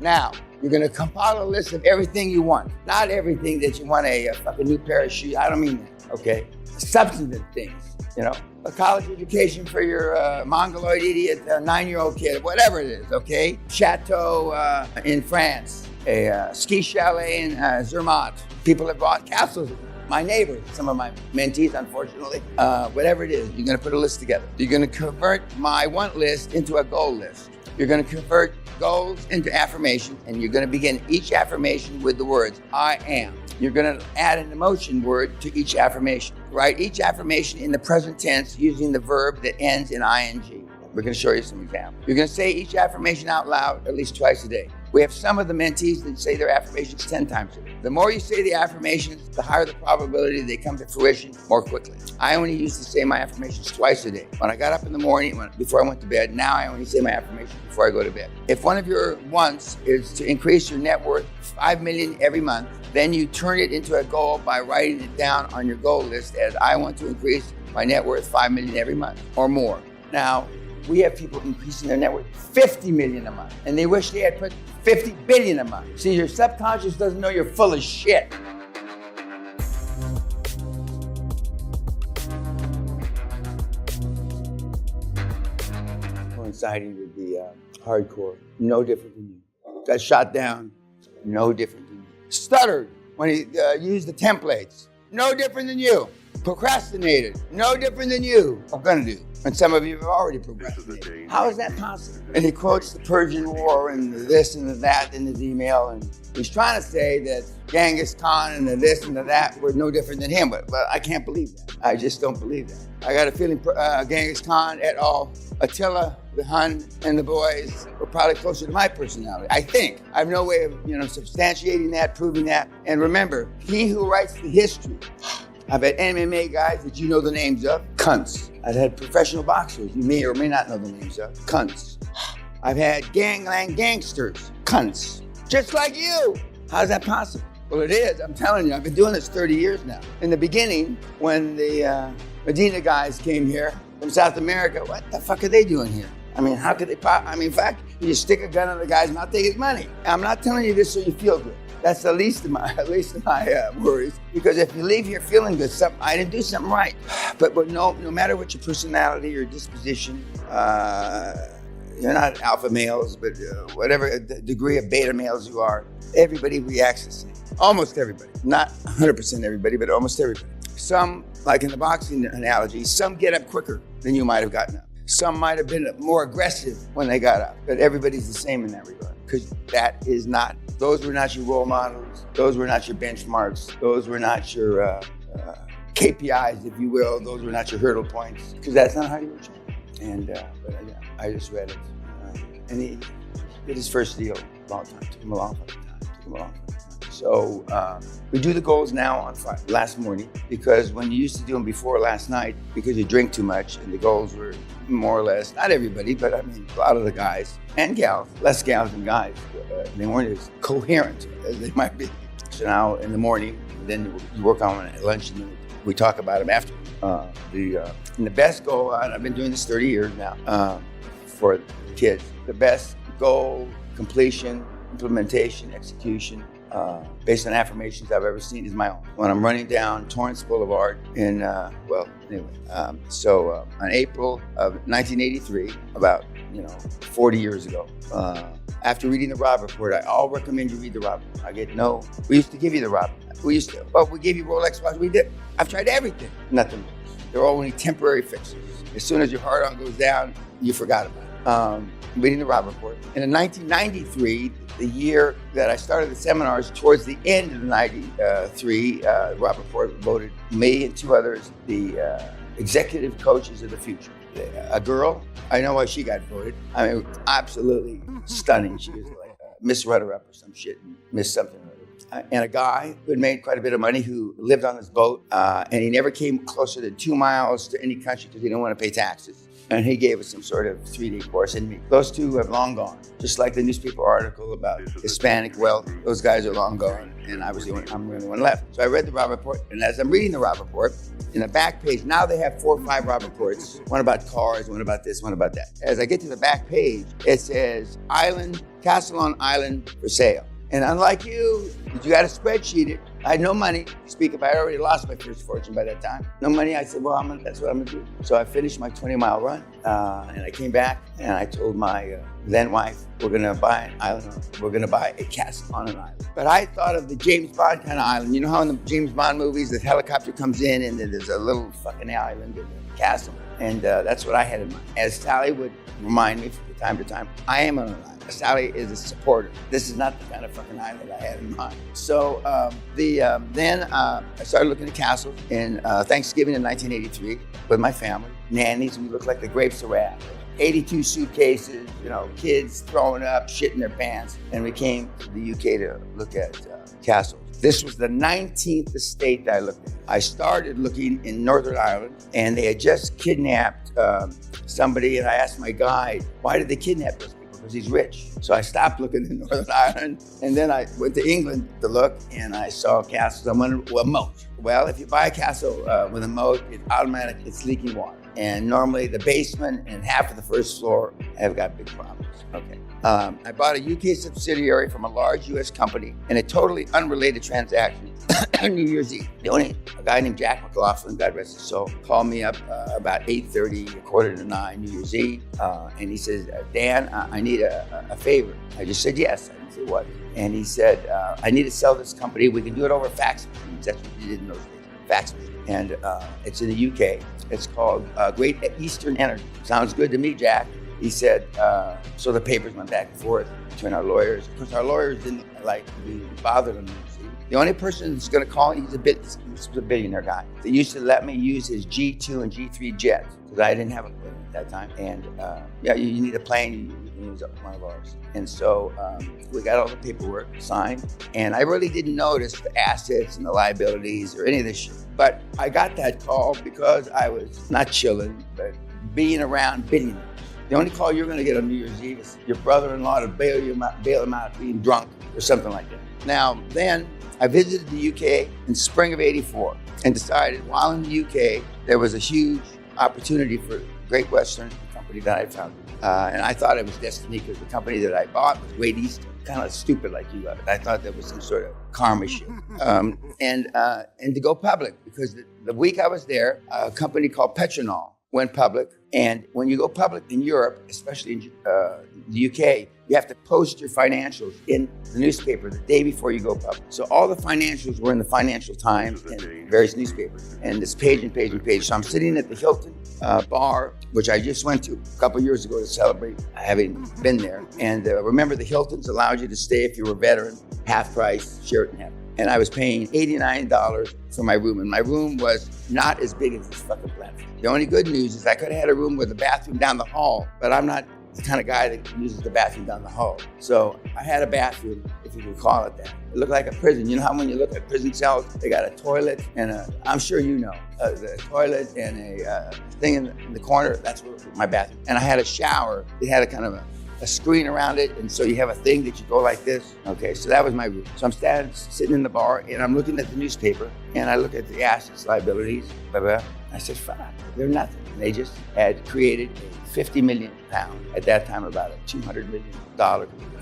Now, you're gonna compile a list of everything you want. Not everything that you want a fucking new pair of shoes. I don't mean that, okay? Substantive things, you know? A college education for your mongoloid idiot 9-year-old kid, whatever it is, okay? Chateau in France, a ski chalet in Zermatt. People have bought castles. My neighbors, some of my mentees, unfortunately, whatever it is, you're gonna put a list together. You're gonna convert my want list into a goal list. You're gonna convert goals into affirmation, and you're gonna begin each affirmation with the words, I am. You're gonna add an emotion word to each affirmation. Write each affirmation in the present tense using the verb that ends in ing. We're gonna show you some examples. You're gonna say each affirmation out loud at least twice a day. We have some of the mentees that say their affirmations 10 times a day. The more you say the affirmations, the higher the probability they come to fruition more quickly. I only used to say my affirmations twice a day. When I got up in the morning, before I went to bed, now I only say my affirmations before I go to bed. If one of your wants is to increase your net worth 5 million every month, then you turn it into a goal by writing it down on your goal list as I want to increase my net worth 5 million every month or more. Now, we have people increasing their net worth 50 million a month, and they wish they had put 50 billion a month. See, your subconscious doesn't know you're full of shit. Coinciding with the hardcore, no different than you. Got shot down, no different than you. Stuttered when he used the templates, no different than you. Procrastinated, no different than you are gonna do. And some of you have already procrastinated. How is that possible? And he quotes the Persian War and the this and the that in his email, and he's trying to say that Genghis Khan and the this and the that were no different than him, but I can't believe that. I just don't believe that. I got a feeling Genghis Khan et al., Attila, the Hun, and the boys were probably closer to my personality. I think. I have no way of, substantiating that, proving that. And remember, he who writes the history. I've had MMA guys that you know the names of, cunts. I've had professional boxers you may or may not know the names of, cunts. I've had gangland gangsters, cunts. Just like you. How's that possible? Well, it is. I'm telling you, I've been doing this 30 years now. In the beginning, when the Medina guys came here from South America, what the fuck are they doing here? I mean, how could they in fact, you just stick a gun in the guy's mouth, take his money. I'm not telling you this so you feel good. That's the least of my worries. Because if you leave here feeling good, I didn't do something right. But no matter what your personality or disposition, you're not alpha males, but whatever degree of beta males you are, everybody reacts the same. Almost everybody. Not 100% everybody, but almost everybody. Some, like in the boxing analogy, some get up quicker than you might have gotten up. Some might have been more aggressive when they got up, but everybody's the same in that regard. Because those were not your role models. Those were not your benchmarks. Those were not your KPIs, if you will. Those were not your hurdle points. Because that's not how you were trained. And I just read it. And he did his first deal a long time. Took him a long time. So we do the goals now on last morning, because when you used to do them before last night, because you drink too much, and the goals were more or less, not everybody, but I mean a lot of the guys and gals, less gals than guys, they weren't as coherent as they might be. So now in the morning, then you work on it at lunch, and then we talk about them after. And the best goal, and I've been doing this 30 years now for kids, the best goal, completion, implementation, execution, based on affirmations I've ever seen is my own. When I'm running down Torrance Boulevard in, on April of 1983, about 40 years ago, after reading the Robb Report, I'll recommend you read the Robb Report. We used to give you the Robb. We gave you Rolex watch. We did. I've tried everything. Nothing works. They're all only temporary fixes. As soon as your heart on goes down, you forgot about it. Reading the Robb Report. And in 1993, the year that I started the seminars, towards the end of 93, Robb Report voted me and two others the executive coaches of the future. A girl, I know why she got voted. I mean, absolutely stunning. She was like Miss Runner-Up or some shit, Miss something. And a guy who had made quite a bit of money, who lived on this boat, and he never came closer than 2 miles to any country because he didn't want to pay taxes. And he gave us some sort of 3-day course. And those two have long gone. Just like the newspaper article about Hispanic wealth, those guys are long gone. And I'm the only one left. So I read the Robb Report. And as I'm reading the Robb Report, in the back page, now they have 4 or 5 Robb Reports. One about cars, one about this, one about that. As I get to the back page, it says, Island Castle on Island for sale. And unlike you got to spreadsheet it. I had no money to speak of. I already lost my first fortune by that time. No money. I said, well, that's what I'm going to do. So I finished my 20-mile run, and I came back, and I told my then wife, we're going to buy an island. We're going to buy a castle on an island. But I thought of the James Bond kind of island. You know how in the James Bond movies, the helicopter comes in, and then there's a little fucking island in the castle. And that's what I had in mind. As Sally would remind me from time to time, I am on an island. Sally is a supporter. This is not the kind of fucking island I had in mind. So then I started looking at castles in Thanksgiving in 1983 with my family. Nannies, we looked like the grapes of wrath. 82 suitcases, kids throwing up, shit in their pants. And we came to the UK to look at castles. This was the 19th estate that I looked at. I started looking in Northern Ireland, and they had just kidnapped somebody, and I asked my guide, why did they kidnap those people? Because he's rich. So I stopped looking in Northern Ireland, and then I went to England to look, and I saw castles. I wondered, well, a moat. Well, if you buy a castle with a moat, it's leaking water. And normally the basement and half of the first floor have got big problems. Okay. I bought a UK subsidiary from a large US company in a totally unrelated transaction on New Year's Eve. A guy named Jack McLaughlin, God rest his soul, called me up about 8:30, 8:45 New Year's Eve. And he says, Dan, I need a favor. I just said yes. I didn't say what. And he said, I need to sell this company. We can do it over fax machines. That's what you did in those days. Fax machine. And it's in the UK. It's called Great Eastern Energy. Sounds good to me, Jack. He said, so the papers went back and forth between our lawyers. Of course, our lawyers didn't like be bothered on this. The only person that's going to call, he was a billionaire guy. They used to let me use his G2 and G3 jets because I didn't have a plane at that time. And you need a plane, you can use one of ours. And so we got all the paperwork signed. And I really didn't notice the assets and the liabilities or any of this shit. But I got that call because I was not chilling, but being around billionaires. The only call you're going to get on New Year's Eve is your brother-in-law to bail him out being drunk or something like that. Now, then I visited the UK in spring of '84 and decided while in the UK, there was a huge opportunity for Great Western, the company that I founded. And I thought it was destiny because the company that I bought was Great Eastern, kind of stupid like you are. I thought that was some sort of karma shit. And to go public because the week I was there, a company called Petronol went public. And when you go public in Europe, especially in the UK, you have to post your financials in the newspaper the day before you go public. So all the financials were in the Financial Times and various newspapers. And it's page and page and page. So I'm sitting at the Hilton bar, which I just went to a couple years ago to celebrate having been there. And remember, the Hiltons allowed you to stay if you were a veteran, half price, Sheraton half. And I was paying $89 for my room. And my room was not as big as this fucking platform. The only good news is I could have had a room with a bathroom down the hall, but I'm not the kind of guy that uses the bathroom down the hall. So I had a bathroom, if you could call it that. It looked like a prison. You know how when you look at prison cells, they got a toilet and I'm sure you know, the toilet and a thing in the corner, that's my bathroom. And I had a shower. It had a kind of a screen around it, and so you have a thing that you go like this. Okay, so that was my room. So I'm sitting in the bar, and I'm looking at the newspaper, and I look at the assets, liabilities, blah, blah. I said, fuck, they're nothing. And they just had created a 50 million pound, at that time about a $200 million,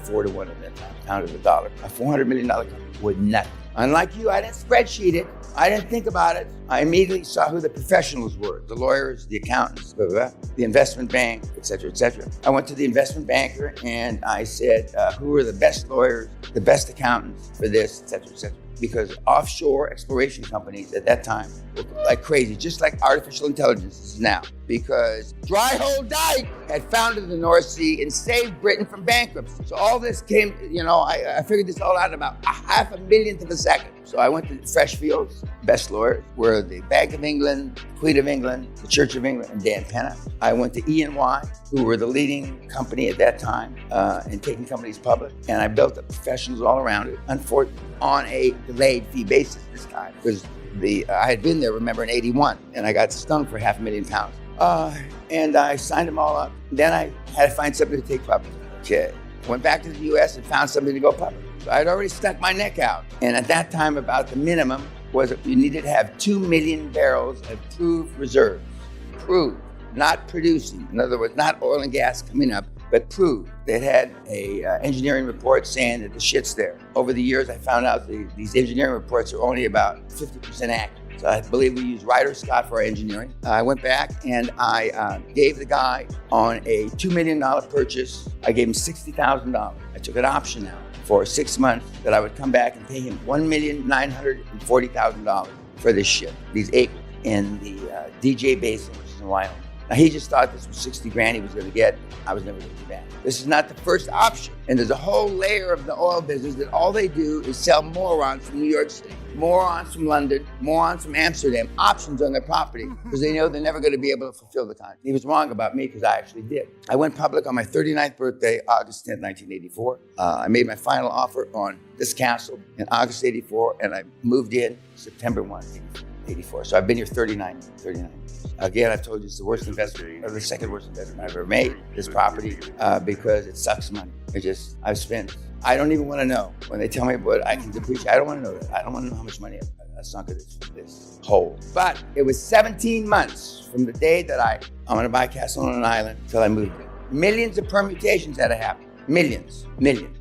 4 to 1 at that time, pound of the dollar. A $400 million company with nothing. Unlike you, I didn't spreadsheet it. I didn't think about it. I immediately saw who the professionals were, the lawyers, the accountants, blah, blah, blah, the investment bank, et cetera, et cetera. I went to the investment banker and I said, who are the best lawyers, the best accountants for this, et cetera, et cetera. Because offshore exploration companies at that time were like crazy, just like artificial intelligence is now. Because Dry Hole Dyke had founded the North Sea and saved Britain from bankruptcy. So all this came, I figured this all out in about a half a millionth of a second. So I went to Freshfields. Best lawyers were the Bank of England, Queen of England, the Church of England, and danpena. I went to E&Y, who were the leading company at that time in taking companies public. And I built up professionals all around it, unfortunately, on a delayed fee basis this time. Because I had been there, remember, in '81, and I got stung for £500,000. And I signed them all up. Then I had to find something to take public. Okay. Went back to the US and found something to go public. So I'd already stuck my neck out. And at that time, about the minimum was you needed to have 2 million barrels of proved reserves. Proved, not producing. In other words, not oil and gas coming up, but proved. They had a engineering report saying that the shit's there. Over the years, I found out these engineering reports are only about 50% accurate. So I believe we used Ryder Scott for our engineering. I went back and I gave the guy on a $2 million purchase, I gave him $60,000. I took an option out for 6 months that I would come back and pay him $1,940,000 for this shit, these acres in the DJ Basin, which is in Wyoming. Now, he just thought this was 60 grand he was going to get. I was never going to do that. This is not the first option. And there's a whole layer of the oil business that all they do is sell morons from New York City, morons from London, morons from Amsterdam, options on their property because they know they're never going to be able to fulfill the contract. He was wrong about me because I actually did. I went public on my 39th birthday, August 10th, 1984. I made my final offer on this castle in August 84, and I moved in September 1, 84. So I've been here 39 years. Again, I've told you it's the worst investment, or the second worst investment I've ever made, this property, because it sucks money. I've spent, I don't even want to know. When they tell me what I can depreciate, I don't want to know that. I don't want to know how much money I've sunk in this hole. But it was 17 months from the day that I'm going to buy a castle on an island until I moved in. Millions of permutations had to happen. Millions.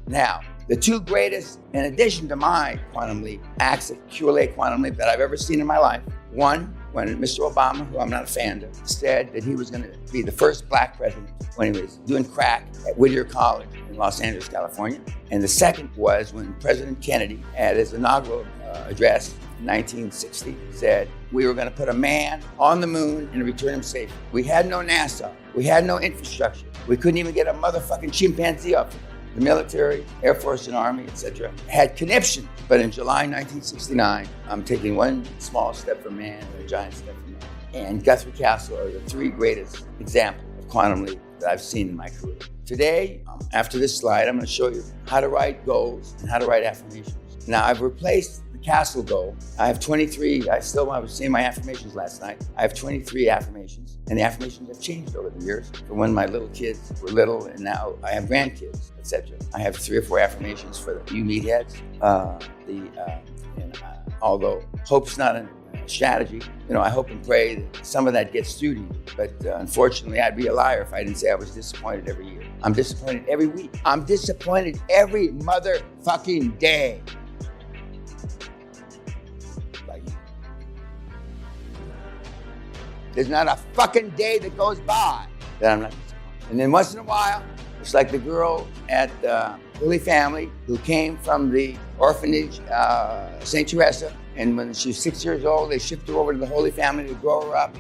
Now, the two greatest, in addition to my quantum leap, acts of QLA quantum leap that I've ever seen in my life. One, when Mr. Obama, who I'm not a fan of, said that he was going to be the first black president when he was doing crack at Whittier College in Los Angeles, California. And the second was when President Kennedy, at his inaugural address in 1960, said we were going to put a man on the moon and return him safely. We had no NASA. We had no infrastructure. We couldn't even get a motherfucking chimpanzee up there. The military, Air Force and Army, etc., had conniption. But in July 1969, I'm taking one small step for man and a giant step for man. And Guthrie Castle are the three greatest examples of quantum leap that I've seen in my career. Today, after this slide, I'm going to show you how to write goals and how to write affirmations. Now, I've replaced the castle goal. I have 23. I was saying my affirmations last night. I have 23 affirmations, and the affirmations have changed over the years from when my little kids were little, and now I have grandkids, etc. I have 3 or 4 affirmations for you meatheads. Although hope's not a strategy, I hope and pray that some of that gets through to you. But unfortunately, I'd be a liar if I didn't say I was disappointed every year. I'm disappointed every week. I'm disappointed every motherfucking day. There's not a fucking day that goes by that I'm not disappointed. And then once in a while, it's like the girl at Holy Family who came from the orphanage, St. Teresa. And when she was 6 years old, they shipped her over to the Holy Family to grow her up.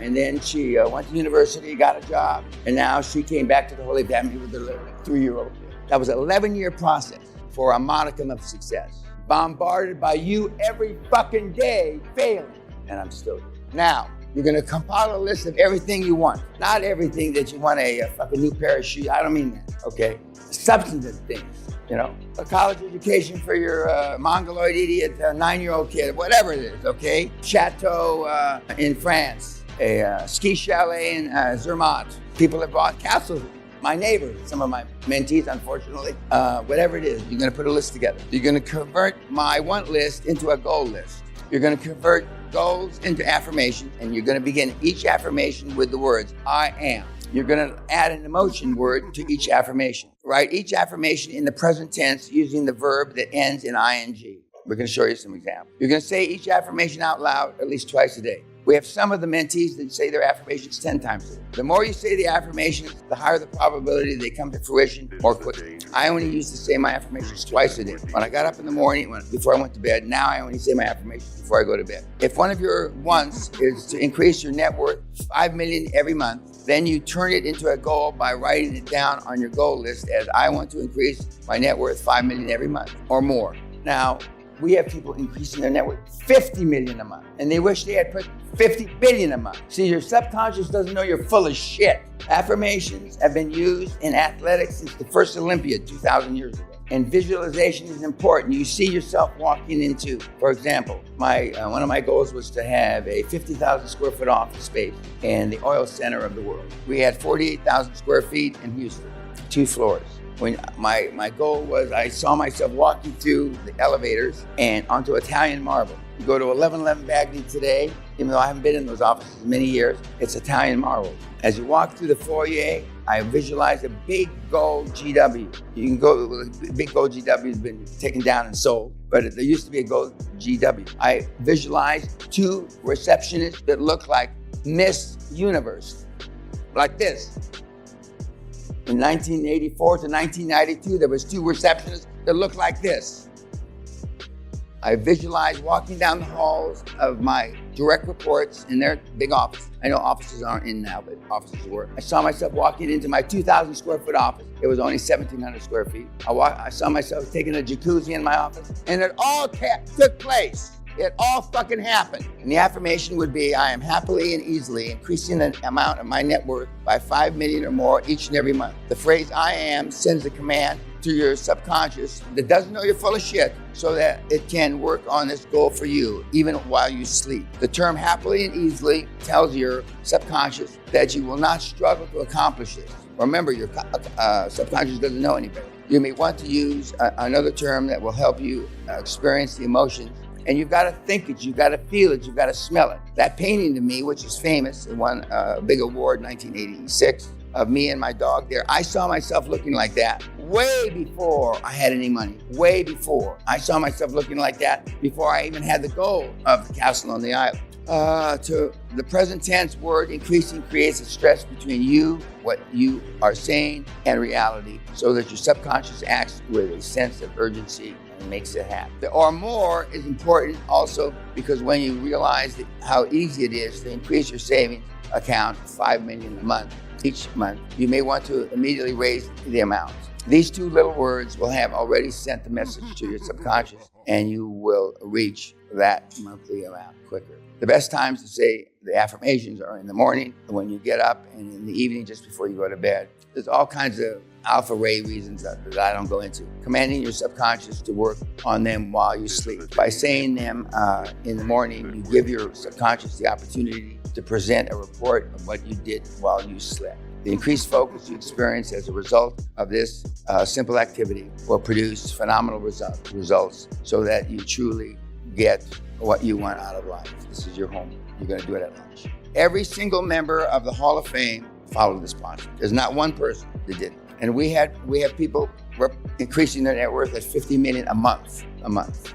And then she went to university, got a job. And now she came back to the Holy Family with her little 3-year-old kid. That was an 11-year process for a modicum of success. Bombarded by you every fucking day, failing. And I'm still here. Now, you're going to compile a list of everything you want. Not everything that you want a fucking new pair of shoes. I don't mean that, okay? Substantive things, A college education for your mongoloid idiot 9-year-old kid, whatever it is, okay? Chateau in France, a ski chalet in Zermatt. People have bought castles. My neighbors, some of my mentees, unfortunately, whatever it is, you're going to put a list together. You're going to convert my want list into a goal list. You're going to convert goals into affirmation, and you're going to begin each affirmation with the words, I am. You're going to add an emotion word to each affirmation. Write each affirmation in the present tense using the verb that ends in ing. We're going to show you some examples. You're going to say each affirmation out loud at least twice a day. We have some of the mentees that say their affirmations 10 times a day. The more you say the affirmations, the higher the probability they come to fruition more quickly. I only used to say my affirmations twice a day. When I got up in the morning, before I went to bed, now I only say my affirmations before I go to bed. If one of your wants is to increase your net worth $5 million every month, then you turn it into a goal by writing it down on your goal list as I want to increase my net worth $5 million every month or more. Now, we have people increasing their net worth $50 million a month, and they wish they had put $50 billion a month. See, your subconscious doesn't know you're full of shit. Affirmations have been used in athletics since the first Olympiad 2,000 years ago. And visualization is important. You see yourself walking into, for example, one of my goals was to have a 50,000 square foot office space in the oil center of the world. We had 48,000 square feet in Houston, 2 floors. When my goal was, I saw myself walking through the elevators and onto Italian marble. You go to 1111 Bagney today, even though I haven't been in those offices in many years, it's Italian marble. As you walk through the foyer, I visualized a big gold GW. You can go, big gold GW has been taken down and sold, but there used to be a gold GW. I visualized two receptionists that looked like Miss Universe, like this. In 1984 to 1992, there was two receptionists that looked like this. I visualized walking down the halls of my direct reports in their big office. I know offices aren't in now, but offices were. I saw myself walking into my 2,000 square foot office. It was only 1,700 square feet. I saw myself taking a jacuzzi in my office, and it all took place. It all fucking happened. And the affirmation would be, I am happily and easily increasing the amount of my net worth by 5 million or more each and every month. The phrase I am sends a command to your subconscious that doesn't know you're full of shit so that it can work on this goal for you even while you sleep. The term happily and easily tells your subconscious that you will not struggle to accomplish this. Remember, your subconscious doesn't know any better. You may want to use another term that will help you experience the emotions. And you've got to think it, you've got to feel it, you've got to smell it. That painting to me, which is famous, it won a big award in 1986, of me and my dog there. I saw myself looking like that way before I had any money, way before. I saw myself looking like that before I even had the goal of the castle on the island. To the present tense word, increasing creates a stress between you, what you are saying, and reality, so that your subconscious acts with a sense of urgency and makes it happen. The or more is important also because when you realize how easy it is to increase your savings account to 5 million a month, each month, you may want to immediately raise the amount. These two little words will have already sent the message to your subconscious, and you will reach that monthly amount quicker. The best times to say the affirmations are in the morning, when you get up, and in the evening just before you go to bed. There's all kinds of alpha ray reasons that I don't go into. Commanding your subconscious to work on them while you sleep. By saying them in the morning, you give your subconscious the opportunity to present a report of what you did while you slept. The increased focus you experience as a result of this simple activity will produce phenomenal results so that you truly get what you want out of life. This is your home. You're going to do it at lunch. Every single member of the Hall of Fame followed this sponsor. There's not one person that didn't. And we have people increasing their net worth at 50 million a month.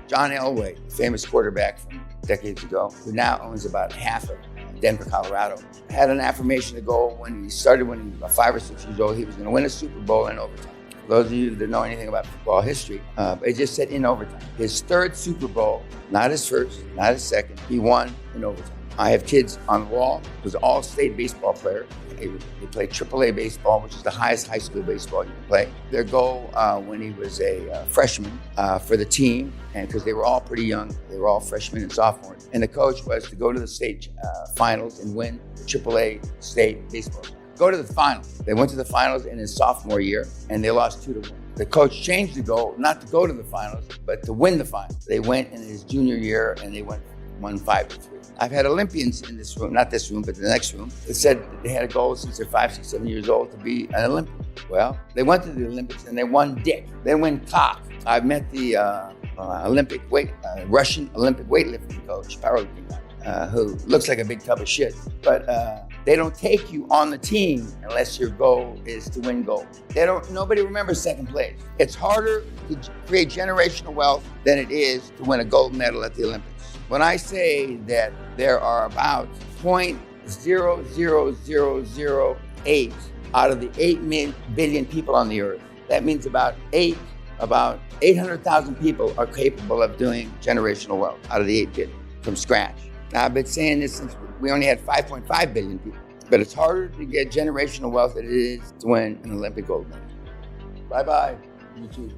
John Elway, famous quarterback from decades ago, who now owns about half of Denver, Colorado, had an affirmation to go when he started when he was about 5 or 6 years old. He was going to win a Super Bowl in overtime. For those of you that know anything about football history, it just said in overtime. His third Super Bowl, not his first, not his second, he won in overtime. I have kids on the wall. He was an all-state baseball player. They played QLA baseball, which is the highest high school baseball you can play. Their goal when he was a freshman for the team, and because they were all pretty young, they were all freshmen and sophomores, and the coach was to go to the state finals and win the QLA state baseball. Go to the finals. They went to the finals in his sophomore year, and they lost 2-1. The coach changed the goal, not to go to the finals, but to win the finals. They went in his junior year, and they won 5-3. I've had Olympians in this room, not this room, but the next room, that said that they had a goal since they're 5, 6, 7 years old to be an Olympian. Well, they went to the Olympics and they won dick. They won cock. I've met the Russian Olympic weightlifting coach, powerlifting guy, who looks like a big tub of shit. But they don't take you on the team unless your goal is to win gold. Nobody remembers second place. It's harder to create generational wealth than it is to win a gold medal at the Olympics. When I say that there are about 0.00008 out of the 8 billion people on the earth, that means about 800,000 people are capable of doing generational wealth out of the 8 billion from scratch. Now, I've been saying this since we only had 5.5 billion people, but it's harder to get generational wealth than it is to win an Olympic gold medal. Bye-bye, YouTube.